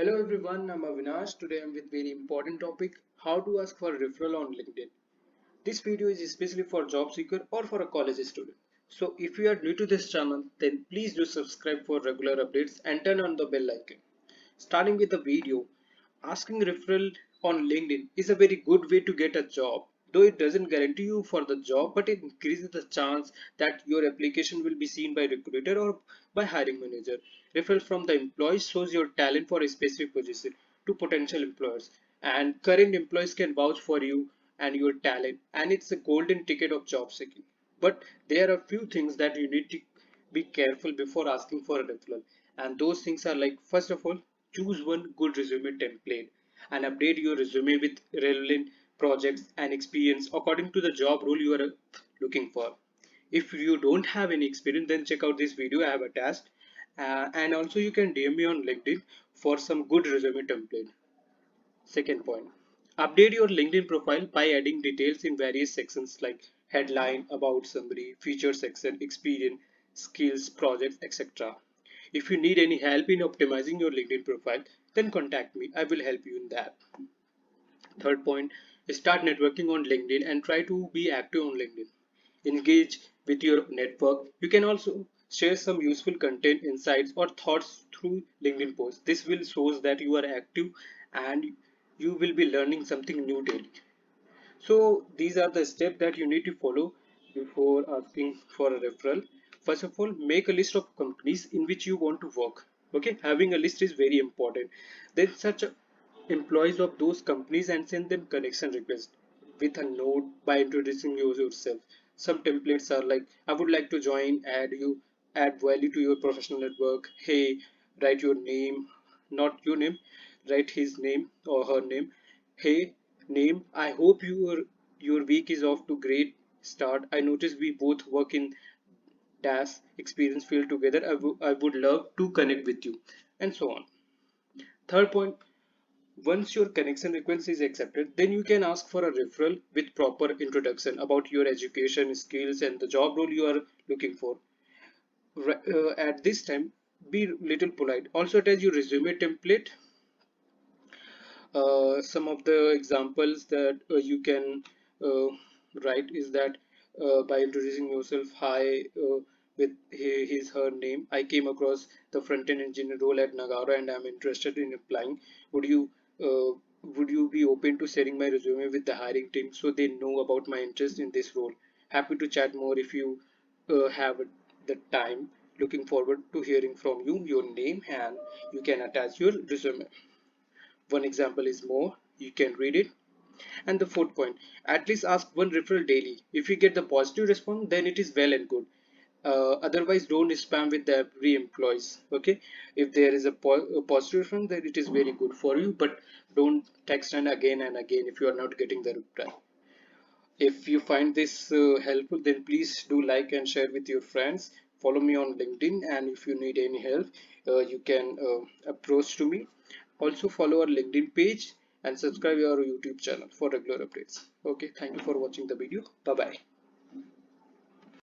Hello everyone, I'm Avinash. Today I'm with very important topic, how to ask for referral on LinkedIn. This video is especially for job seeker or for a college student. So if you are new to this channel, then please do subscribe for regular updates and turn on the bell icon. Starting with the video, asking referral on LinkedIn is a very good way to get a job. Though it doesn't guarantee you for the job, but it increases the chance that your application will be seen by recruiter or by hiring manager. Referral from the employee shows your talent for a specific position to potential employers, and current employees can vouch for you and your talent, and it's a golden ticket of job seeking. But there are few things that you need to be careful before asking for a referral, and those things are like, first of all, choose one good resume template and update your resume with relevant projects and experience according to the job role you are looking for. If you don't have any experience, then check out this video I have attached, and also you can DM me on LinkedIn for some good resume template. Second point, update your LinkedIn profile by adding details in various sections like headline, about, summary, feature section, experience, skills, projects, etc. If you need any help in optimizing your LinkedIn profile, then contact me. I will help you in that. Third point, start networking on LinkedIn and try to be active on LinkedIn. Engage with your network. You can also share some useful content, insights, or thoughts through LinkedIn posts. This will show that you are active and you will be learning something new daily. So these are the steps that you need to follow before asking for a referral. First of all, make a list of companies in which you want to work. Okay, having a list is very important. Then search employees of those companies and send them connection request with a note by introducing yourself. Some templates are like, I would like to join, add value to your professional network. Hey, write your name, not your name, write his name or her name. Hey, name, I hope your week is off to great start. I noticed we both work in dash experience field together. I would love to connect with you, and so on. Third point, once your connection request is accepted, then you can ask for a referral with proper introduction about your education, skills, and the job role you are looking for. At this time, be little polite. Also attach your resume template. Some of the examples that you can uh, write is that by introducing yourself, hi, with his her name, I came across the front-end engineer role at Nagara and I'm interested in applying. Would you uh, would you be open to sharing my resume with the hiring team so they know about my interest in this role? Happy to chat more if you have the time. Looking forward to hearing from you. Your name, and you can attach your resume. One example is more, you can read it. And the fourth point, at least ask one referral daily. If you get the positive response, then it is well and good. Otherwise, don't spam with the every employees. Okay, if there is a positive response, then it is very good for you, but don't text and again if you are not getting the reply. If you find this helpful, then please do like and share with your friends. Follow me on LinkedIn, and if you need any help, you can approach to me. Also follow our LinkedIn page and subscribe our YouTube channel for regular updates. Okay, thank you for watching the video. Bye bye.